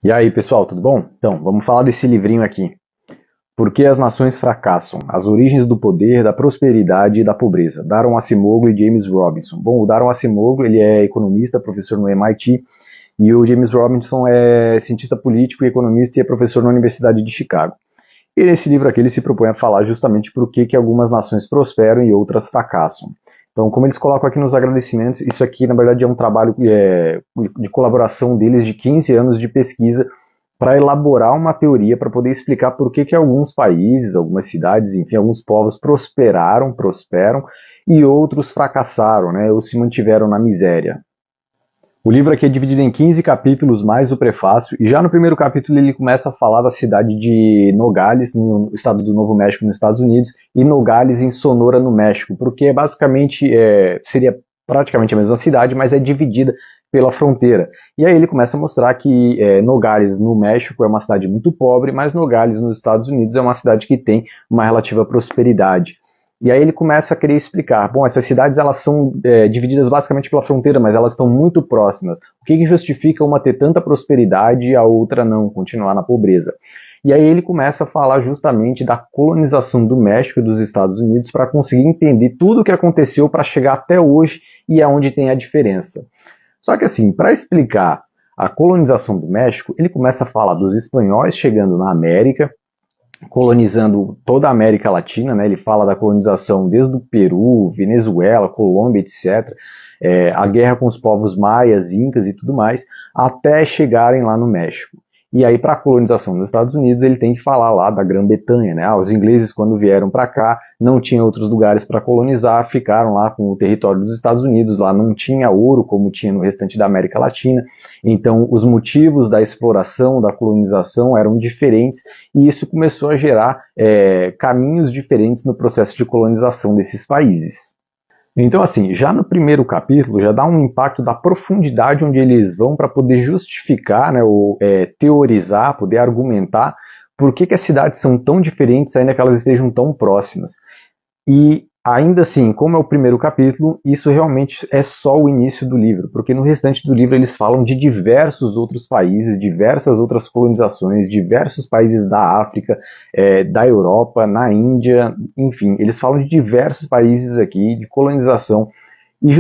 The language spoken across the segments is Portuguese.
E aí, pessoal, tudo bom? Então, vamos falar desse livrinho aqui. Por que as nações fracassam? As origens do poder, da prosperidade e da pobreza. Daron Acemoglu e James Robinson. Bom, o Daron Acemoglu, ele é economista, professor no MIT, e o James Robinson é cientista político e economista e é professor na Universidade de Chicago. E nesse livro aqui ele se propõe a falar justamente por que algumas nações prosperam e outras fracassam. Então, como eles colocam aqui nos agradecimentos, isso aqui na verdade é um trabalho de colaboração deles de 15 anos de pesquisa para elaborar uma teoria para poder explicar por que alguns países, algumas cidades, enfim, alguns povos prosperam e outros fracassaram, né, ou se mantiveram na miséria. O livro aqui é dividido em 15 capítulos, mais o prefácio, e já no primeiro capítulo ele começa a falar da cidade de Nogales, no estado do Novo México, nos Estados Unidos, e Nogales, em Sonora, no México, porque basicamente seria praticamente a mesma cidade, mas é dividida pela fronteira. E aí ele começa a mostrar que Nogales, no México, é uma cidade muito pobre, mas Nogales, nos Estados Unidos, é uma cidade que tem uma relativa prosperidade. E aí ele começa a querer explicar, bom, essas cidades elas são divididas basicamente pela fronteira, mas elas estão muito próximas. O que justifica uma ter tanta prosperidade e a outra não, continuar na pobreza? E aí ele começa a falar justamente da colonização do México e dos Estados Unidos para conseguir entender tudo o que aconteceu para chegar até hoje e aonde tem a diferença. Só que assim, para explicar a colonização do México, ele começa a falar dos espanhóis chegando na América, colonizando toda a América Latina, né? Ele fala da colonização desde o Peru, Venezuela, Colômbia, etc., a guerra com os povos maias, incas e tudo mais, até chegarem lá no México. E aí, para a colonização dos Estados Unidos, ele tem que falar lá da Grã-Bretanha, né? Os ingleses, quando vieram para cá, não tinham outros lugares para colonizar, ficaram lá com o território dos Estados Unidos, lá não tinha ouro como tinha no restante da América Latina, então os motivos da exploração, da colonização eram diferentes, e isso começou a gerar caminhos diferentes no processo de colonização desses países. Então, assim, já no primeiro capítulo, já dá um impacto da profundidade onde eles vão para poder justificar, né, ou teorizar, poder argumentar por que as cidades são tão diferentes, ainda que elas estejam tão próximas. E, ainda assim, como é o primeiro capítulo, isso realmente é só o início do livro, porque no restante do livro eles falam de diversos outros países, diversas outras colonizações, diversos países da África, da Europa, na Índia, enfim, eles falam de diversos países aqui, de colonização, e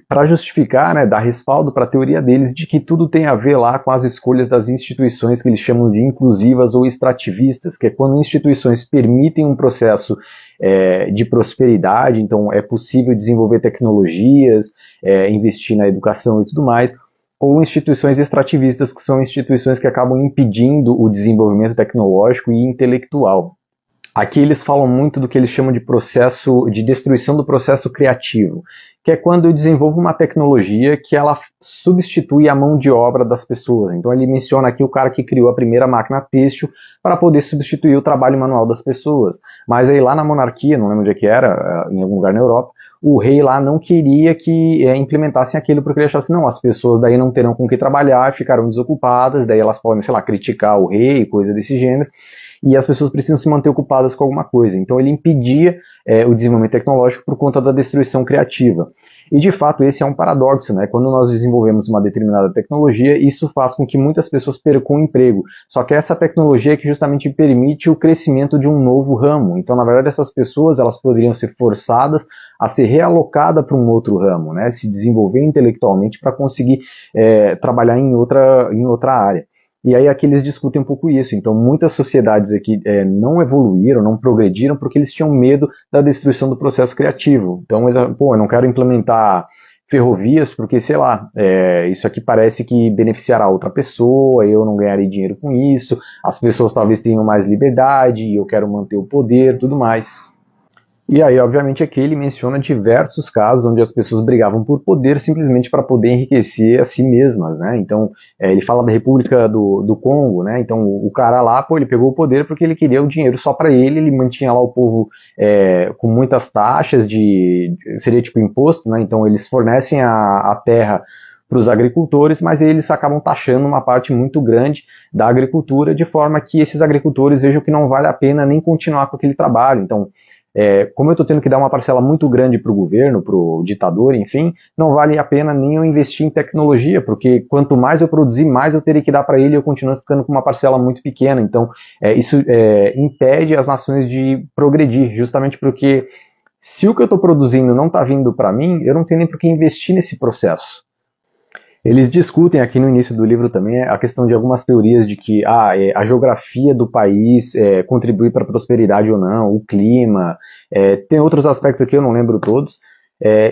para justificar, né, dar respaldo para a teoria deles de que tudo tem a ver lá com as escolhas das instituições que eles chamam de inclusivas ou extrativistas, que é quando instituições permitem um processo de prosperidade, então é possível desenvolver tecnologias, investir na educação e tudo mais, ou instituições extrativistas, que são instituições que acabam impedindo o desenvolvimento tecnológico e intelectual. Aqui eles falam muito do que eles chamam de processo de destruição do processo criativo, que é quando eu desenvolvo uma tecnologia que ela substitui a mão de obra das pessoas. Então ele menciona aqui o cara que criou a primeira máquina têxtil para poder substituir o trabalho manual das pessoas. Mas aí lá na monarquia, não lembro onde é que era, em algum lugar na Europa, o rei lá não queria que implementassem aquilo porque ele achasse, não, as pessoas daí não terão com o que trabalhar, ficaram desocupadas, daí elas podem, sei lá, criticar o rei, coisa desse gênero, e as pessoas precisam se manter ocupadas com alguma coisa. Então ele impedia o desenvolvimento tecnológico por conta da destruição criativa. E de fato esse é um paradoxo, né? Quando nós desenvolvemos uma determinada tecnologia, isso faz com que muitas pessoas percam o emprego. Só que essa tecnologia é que justamente permite o crescimento de um novo ramo. Então, na verdade, essas pessoas elas poderiam ser forçadas a ser realocadas para um outro ramo, né? Se desenvolver intelectualmente para conseguir trabalhar em outra área. E aí aqui eles discutem um pouco isso. Então muitas sociedades aqui não evoluíram, não progrediram porque eles tinham medo da destruição do processo criativo. Então, eu não quero implementar ferrovias porque, sei lá, isso aqui parece que beneficiará outra pessoa, eu não ganharei dinheiro com isso, as pessoas talvez tenham mais liberdade, eu quero manter o poder, tudo mais. E aí, obviamente, aqui ele menciona diversos casos onde as pessoas brigavam por poder simplesmente para poder enriquecer a si mesmas, né? Então, ele fala da República do Congo, né? Então, o cara lá, ele pegou o poder porque ele queria o dinheiro só para ele mantinha lá o povo com muitas taxas seria tipo imposto, né? Então, eles fornecem a terra para os agricultores, mas eles acabam taxando uma parte muito grande da agricultura, de forma que esses agricultores vejam que não vale a pena nem continuar com aquele trabalho. Então, como eu estou tendo que dar uma parcela muito grande para o governo, para o ditador, enfim, não vale a pena nem eu investir em tecnologia, porque quanto mais eu produzir, mais eu teria que dar para ele e eu continuo ficando com uma parcela muito pequena. Então, isso impede as nações de progredir, justamente porque se o que eu estou produzindo não está vindo para mim, eu não tenho nem por que investir nesse processo. Eles discutem aqui no início do livro também a questão de algumas teorias de que a geografia do país contribui para a prosperidade ou não, o clima, tem outros aspectos aqui, eu não lembro todos,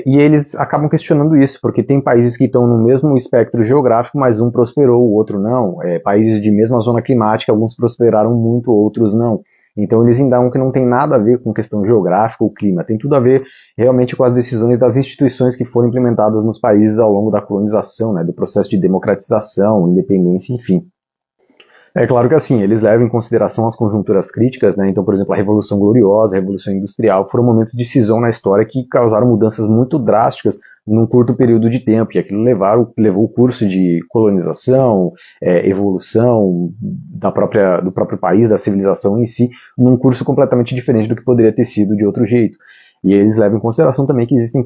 e eles acabam questionando isso, porque tem países que estão no mesmo espectro geográfico, mas um prosperou, o outro não. Países de mesma zona climática, alguns prosperaram muito, outros não. Então eles indagam que não tem nada a ver com questão geográfica ou clima, tem tudo a ver realmente com as decisões das instituições que foram implementadas nos países ao longo da colonização, né, do processo de democratização, independência, enfim. É claro que assim, eles levam em consideração as conjunturas críticas, né? Então, por exemplo, a Revolução Gloriosa, a Revolução Industrial foram momentos de cisão na história que causaram mudanças muito drásticas num curto período de tempo, e aquilo levou o curso de colonização, evolução do próprio país, da civilização em si, num curso completamente diferente do que poderia ter sido de outro jeito. E eles levam em consideração também que existem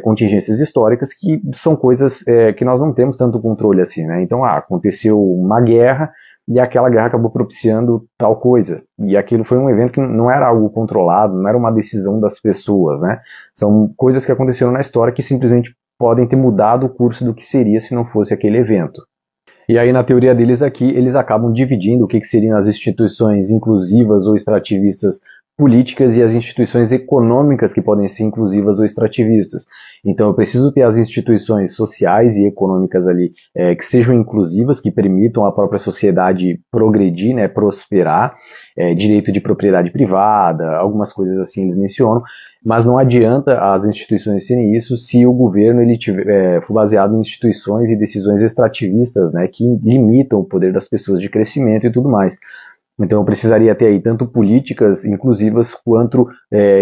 contingências históricas que são coisas que nós não temos tanto controle assim, né? Então, aconteceu uma guerra e aquela guerra acabou propiciando tal coisa. E aquilo foi um evento que não era algo controlado, não era uma decisão das pessoas, né? São coisas que aconteceram na história que simplesmente podem ter mudado o curso do que seria se não fosse aquele evento. E aí, na teoria deles aqui, eles acabam dividindo o que seriam as instituições inclusivas ou extrativistas políticas e as instituições econômicas que podem ser inclusivas ou extrativistas. Então eu preciso ter as instituições sociais e econômicas ali que sejam inclusivas, que permitam a própria sociedade progredir, né, prosperar, direito de propriedade privada, algumas coisas assim eles mencionam, mas não adianta as instituições serem isso se o governo for baseado em instituições e decisões extrativistas, né, que limitam o poder das pessoas de crescimento e tudo mais. Então eu precisaria ter aí tanto políticas inclusivas quanto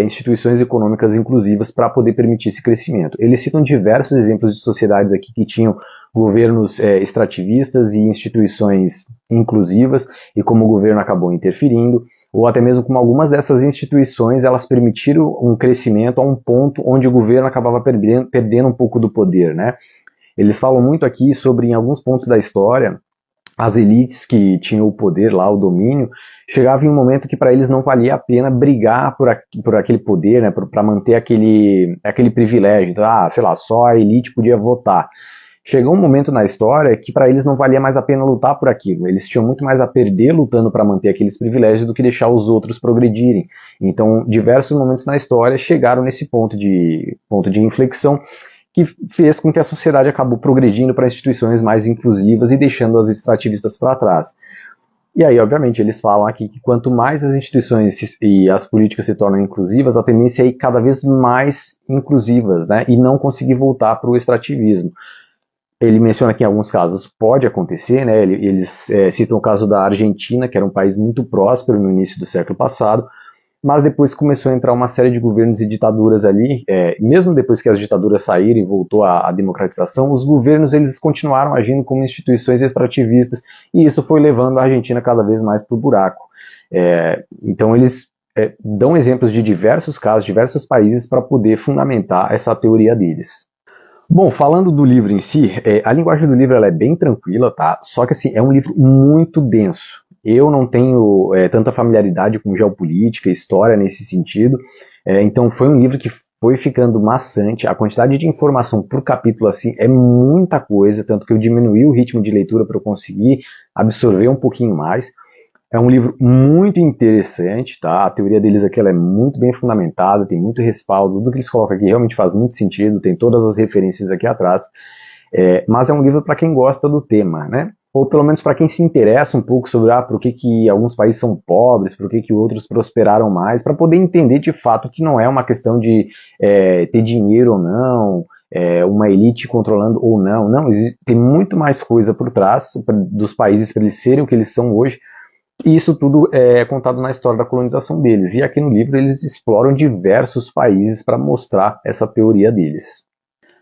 instituições econômicas inclusivas para poder permitir esse crescimento. Eles citam diversos exemplos de sociedades aqui que tinham governos extrativistas e instituições inclusivas e como o governo acabou interferindo, ou até mesmo como algumas dessas instituições elas permitiram um crescimento a um ponto onde o governo acabava perdendo um pouco do poder, né? Eles falam muito aqui sobre, em alguns pontos da história, as elites que tinham o poder lá, o domínio, chegava em um momento que para eles não valia a pena brigar por aquele poder, né, para manter aquele privilégio. Então, sei lá, só a elite podia votar. Chegou um momento na história que para eles não valia mais a pena lutar por aquilo. Eles tinham muito mais a perder lutando para manter aqueles privilégios do que deixar os outros progredirem. Então, diversos momentos na história chegaram nesse ponto de inflexão que fez com que a sociedade acabou progredindo para instituições mais inclusivas e deixando as extrativistas para trás. E aí, obviamente, eles falam aqui que quanto mais as instituições e as políticas se tornam inclusivas, a tendência é ir cada vez mais inclusivas, né, e não conseguir voltar para o extrativismo. Ele menciona que em alguns casos pode acontecer, né, eles citam o caso da Argentina, que era um país muito próspero no início do século passado, mas depois começou a entrar uma série de governos e ditaduras ali, mesmo depois que as ditaduras saíram e voltou a democratização, os governos eles continuaram agindo como instituições extrativistas, e isso foi levando a Argentina cada vez mais para o buraco. Então eles dão exemplos de diversos casos, diversos países, para poder fundamentar essa teoria deles. Bom, falando do livro em si, a linguagem do livro ela é bem tranquila, tá? Só que assim, é um livro muito denso. Eu não tenho tanta familiaridade com geopolítica, história nesse sentido, então foi um livro que foi ficando maçante. A quantidade de informação por capítulo assim é muita coisa, tanto que eu diminuí o ritmo de leitura para eu conseguir absorver um pouquinho mais. É um livro muito interessante, tá? A teoria deles aqui ela é muito bem fundamentada, tem muito respaldo, tudo que eles colocam aqui realmente faz muito sentido, tem todas as referências aqui atrás, mas é um livro para quem gosta do tema, né? Ou pelo menos para quem se interessa um pouco sobre por que alguns países são pobres, por que outros prosperaram mais, para poder entender de fato que não é uma questão de ter dinheiro ou não, uma elite controlando ou não, tem muito mais coisa por trás dos países para eles serem o que eles são hoje, e isso tudo é contado na história da colonização deles. E aqui no livro eles exploram diversos países para mostrar essa teoria deles.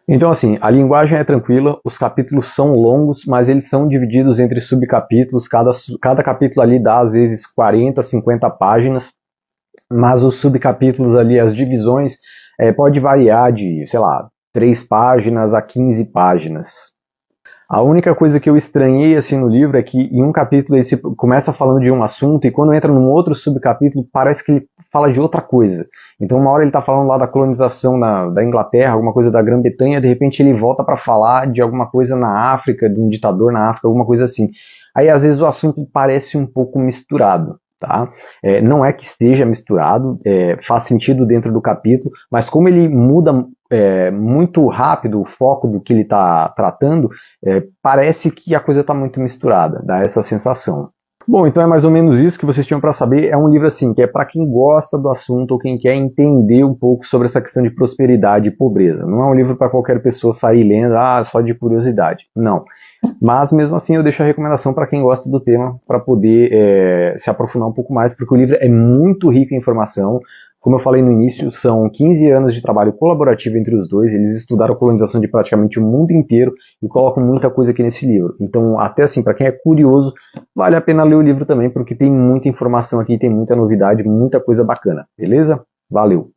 Então assim, a linguagem é tranquila, os capítulos são longos, mas eles são divididos entre subcapítulos, cada capítulo ali dá às vezes 40, 50 páginas, mas os subcapítulos ali, as divisões, pode variar de, sei lá, 3 páginas a 15 páginas. A única coisa que eu estranhei assim no livro é que em um capítulo ele começa falando de um assunto e quando entra num outro subcapítulo parece que ele fala de outra coisa. Então uma hora ele está falando lá da colonização da Inglaterra, alguma coisa da Grã-Bretanha, de repente ele volta para falar de alguma coisa na África, de um ditador na África, alguma coisa assim. Aí às vezes o assunto parece um pouco misturado. Tá? Não é que esteja misturado, faz sentido dentro do capítulo, mas como ele muda muito rápido o foco do que ele está tratando, parece que a coisa está muito misturada, dá essa sensação. Bom, então é mais ou menos isso que vocês tinham para saber. É um livro assim que é para quem gosta do assunto ou quem quer entender um pouco sobre essa questão de prosperidade e pobreza. Não é um livro para qualquer pessoa sair lendo, só de curiosidade. Não. Mas mesmo assim eu deixo a recomendação para quem gosta do tema para poder se aprofundar um pouco mais, porque o livro é muito rico em informação. Como eu falei no início, são 15 anos de trabalho colaborativo entre os dois, eles estudaram a colonização de praticamente o mundo inteiro e colocam muita coisa aqui nesse livro. Então, até assim, para quem é curioso, vale a pena ler o livro também, porque tem muita informação aqui, tem muita novidade, muita coisa bacana, beleza? Valeu!